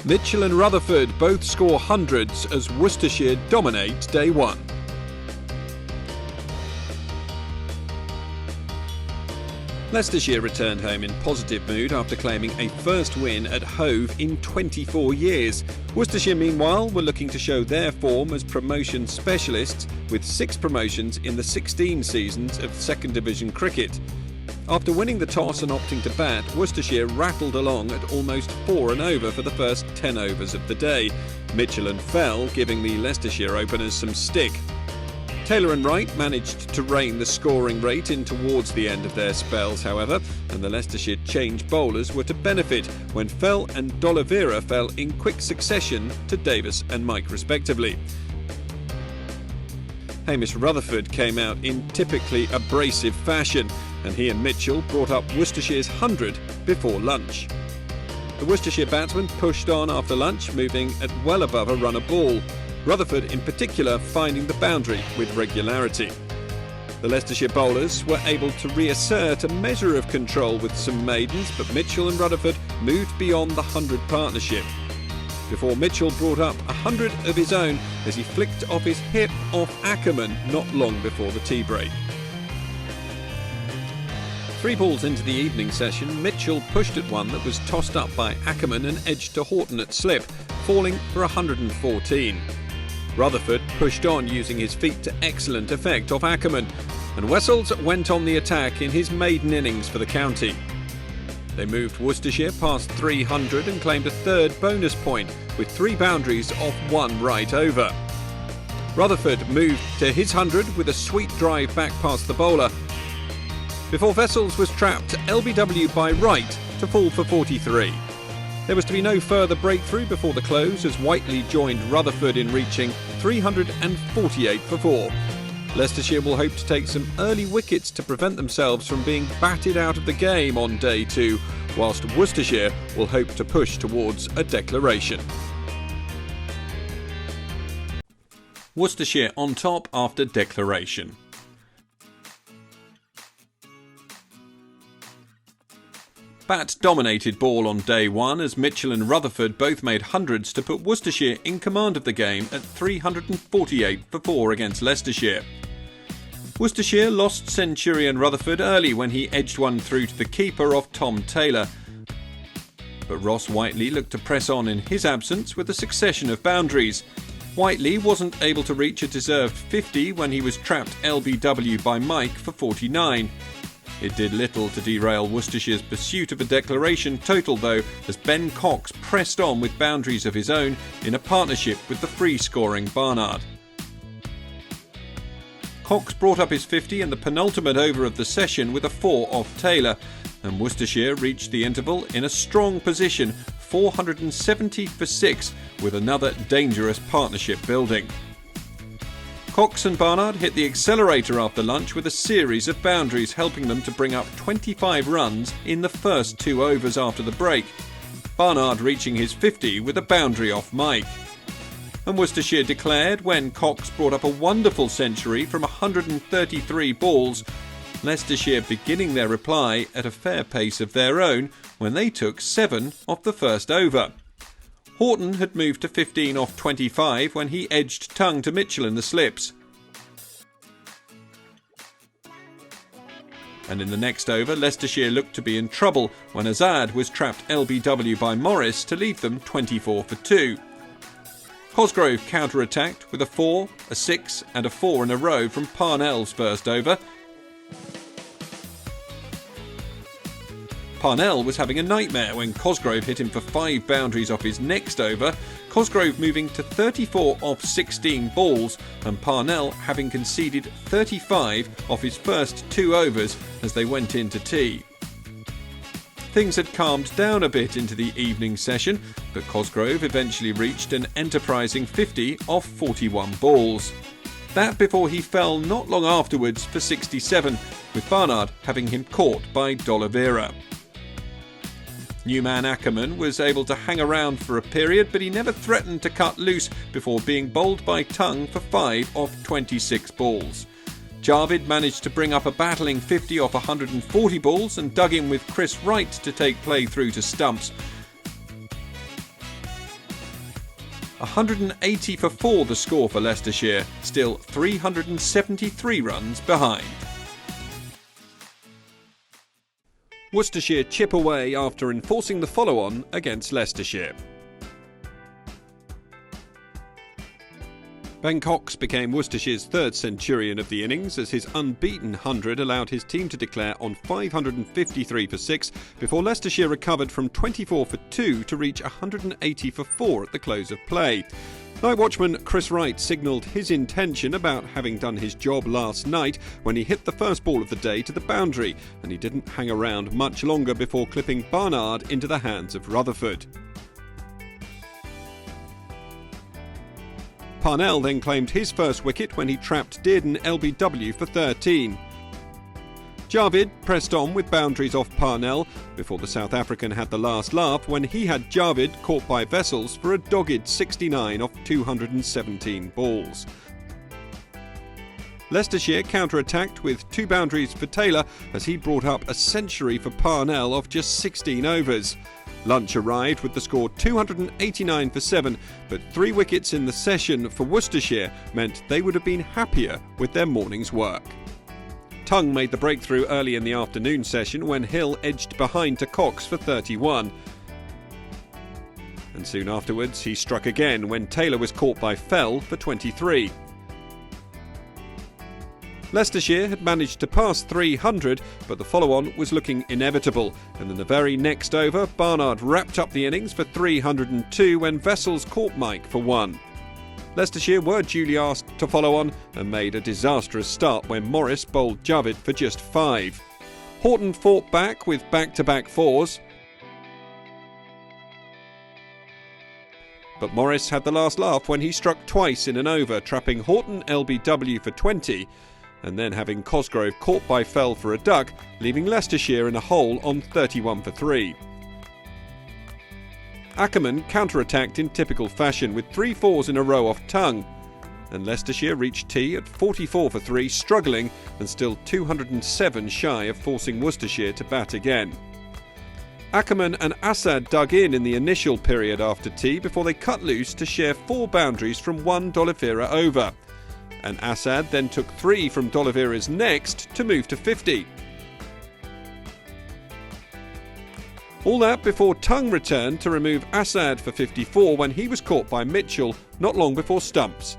Mitchell and Rutherford both score hundreds as Worcestershire dominate day one. Leicestershire returned home in positive mood after claiming a first win at Hove in 24 years. Worcestershire, meanwhile, were looking to show their form as promotion specialists, with 6 promotions in the 16 seasons of second division cricket. After winning the toss and opting to bat, Worcestershire rattled along at almost 4 and over for the first 10 overs of the day. Mitchell and fell, giving the Leicestershire openers some stick. Taylor and Wright managed to rein the scoring rate in towards the end of their spells, however, and the Leicestershire change bowlers were to benefit when Fell and D'Oliveira fell in quick succession to Davis and Mike respectively. Hamish Rutherford came out in typically abrasive fashion, and he and Mitchell brought up Worcestershire's 100 before lunch. The Worcestershire batsmen pushed on after lunch, moving at well above a run a ball. Rutherford in particular finding the boundary with regularity. The Leicestershire bowlers were able to reassert a measure of control with some maidens, but Mitchell and Rutherford moved beyond the 100 partnership. Before Mitchell brought up 100 of his own as he flicked off his hip off Ackerman not long before the tea break. 3 balls into the evening session, Mitchell pushed at one that was tossed up by Ackerman and edged to Horton at slip, falling for 114. Rutherford pushed on using his feet to excellent effect off Ackerman, and Wessels went on the attack in his maiden innings for the county. They moved Worcestershire past 300 and claimed a third bonus point with 3 boundaries off 1 right over. Rutherford moved to his 100 with a sweet drive back past the bowler, before Wessels was trapped LBW by Wright to fall for 43. There was to be no further breakthrough before the close as Whiteley joined Rutherford in reaching 348 for 4. Leicestershire will hope to take some early wickets to prevent themselves from being batted out of the game on day 2, whilst Worcestershire will hope to push towards a declaration. Worcestershire on top after declaration. Bat dominated ball on day 1 as Mitchell and Rutherford both made hundreds to put Worcestershire in command of the game at 348 for 4 against Leicestershire. Worcestershire lost Centurion Rutherford early when he edged one through to the keeper off Tom Taylor, but Ross Whiteley looked to press on in his absence with a succession of boundaries. Whiteley wasn't able to reach a deserved 50 when he was trapped LBW by Mike for 49. It did little to derail Worcestershire's pursuit of a declaration total though, as Ben Cox pressed on with boundaries of his own in a partnership with the free-scoring Barnard. Cox brought up his 50 in the penultimate over of the session with a 4 off Taylor, and Worcestershire reached the interval in a strong position, 470 for 6, with another dangerous partnership building. Cox and Barnard hit the accelerator after lunch with a series of boundaries, helping them to bring up 25 runs in the first 2 overs after the break, Barnard reaching his 50 with a boundary off Mike. And Worcestershire declared when Cox brought up a wonderful century from 133 balls, Leicestershire beginning their reply at a fair pace of their own when they took 7 off the first over. Horton had moved to 15 off 25 when he edged tongue to Mitchell in the slips. And in the next over, Leicestershire looked to be in trouble when Azad was trapped LBW by Morris to leave them 24 for 2. Cosgrove counter-attacked with a 4, a 6 and a 4 in a row from Parnell's first over. Parnell was having a nightmare when Cosgrove hit him for 5 boundaries off his next over, Cosgrove moving to 34 off 16 balls and Parnell having conceded 35 off his first 2 overs as they went into tea. Things had calmed down a bit into the evening session, but Cosgrove eventually reached an enterprising 50 off 41 balls. That before he fell not long afterwards for 67, with Barnard having him caught by D'Oliveira. New man Ackerman was able to hang around for a period, but he never threatened to cut loose before being bowled by Tongue for 5 off 26 balls. Jarvid managed to bring up a battling 50 off 140 balls and dug in with Chris Wright to take play through to stumps. 180 for 4 the score for Leicestershire, still 373 runs behind. Worcestershire chip away after enforcing the follow-on against Leicestershire. Ben Cox became Worcestershire's third centurion of the innings as his unbeaten 100 allowed his team to declare on 553 for 6 before Leicestershire recovered from 24 for 2 to reach 180 for 4 at the close of play. Night watchman Chris Wright signalled his intention about having done his job last night when he hit the first ball of the day to the boundary, and he didn't hang around much longer before clipping Barnard into the hands of Rutherford. Parnell then claimed his first wicket when he trapped Dearden LBW for 13. Javid pressed on with boundaries off Parnell before the South African had the last laugh when he had Javid caught by Vessels for a dogged 69 off 217 balls. Leicestershire counter-attacked with 2 boundaries for Taylor as he brought up a century for Parnell off just 16 overs. Lunch arrived with the score 289 for 7, but 3 wickets in the session for Worcestershire meant they would have been happier with their morning's work. Tongue made the breakthrough early in the afternoon session when Hill edged behind to Cox for 31. And soon afterwards he struck again when Taylor was caught by Fell for 23. Leicestershire had managed to pass 300, but the follow-on was looking inevitable, and in the very next over, Barnard wrapped up the innings for 302 when Vessels caught Mike for 1. Leicestershire were duly asked to follow on and made a disastrous start when Morris bowled Javid for just 5. Horton fought back with back-to-back 4s, but Morris had the last laugh when he struck twice in an over, trapping Horton LBW for 20, and then having Cosgrove caught by Fell for a duck, leaving Leicestershire in a hole on 31 for 3. Ackerman counter-attacked in typical fashion with 3 4s in a row off Tongue, and Leicestershire reached tea at 44 for 3, struggling and still 207 shy of forcing Worcestershire to bat again. Ackerman and Assad dug in the initial period after tea before they cut loose to share 4 boundaries from 1 D'Oliveira over, and Assad then took 3 from D'Oliveira's next to move to 50. All that before Tongue returned to remove Assad for 54 when he was caught by Mitchell not long before stumps.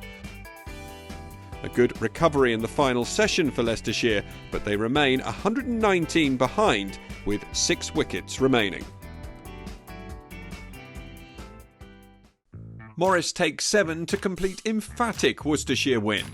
A good recovery in the final session for Leicestershire, but they remain 119 behind with 6 wickets remaining. Morris takes 7 to complete emphatic Worcestershire win.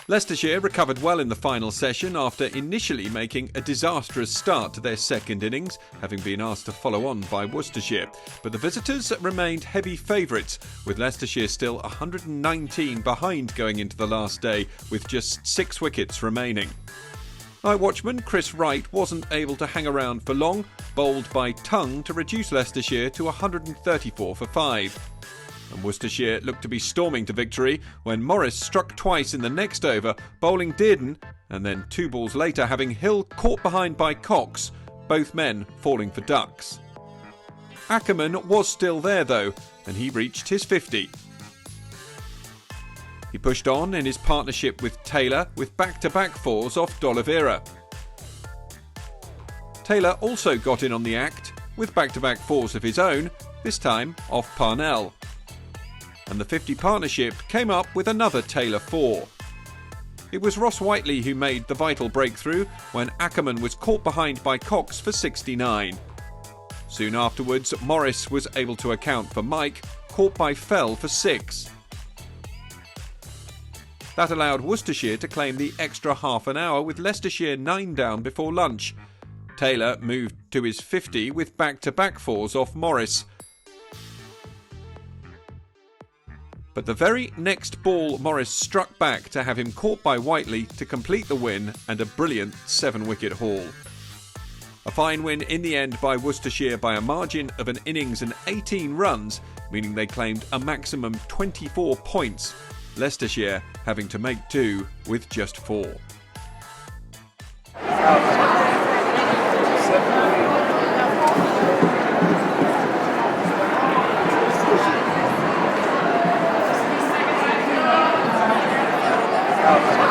Leicestershire recovered well in the final session after initially making a disastrous start to their second innings, having been asked to follow on by Worcestershire. But the visitors remained heavy favourites, with Leicestershire still 119 behind going into the last day, with just 6 wickets remaining. Night watchman Chris Wright wasn't able to hang around for long, bowled by Tongue to reduce Leicestershire to 134 for 5. And Worcestershire looked to be storming to victory when Morris struck twice in the next over, bowling Dearden, and then 2 balls later having Hill caught behind by Cox, both men falling for ducks. Ackerman was still there though, and he reached his 50. He pushed on in his partnership with Taylor with back-to-back 4s off D'Oliveira. Taylor also got in on the act with back-to-back 4s of his own, this time off Parnell. And the 50 partnership came up with another Taylor 4. It was Ross Whiteley who made the vital breakthrough when Ackerman was caught behind by Cox for 69. Soon afterwards, Morris was able to account for Mike, caught by Fell for 6. That allowed Worcestershire to claim the extra half an hour with Leicestershire 9 down before lunch. Taylor moved to his 50 with back-to-back 4s off Morris. But the very next ball Morris struck back to have him caught by Whiteley to complete the win and a brilliant 7-wicket haul. A fine win in the end by Worcestershire by a margin of an innings and 18 runs, meaning they claimed a maximum 24 points, Leicestershire having to make do with just 4. out.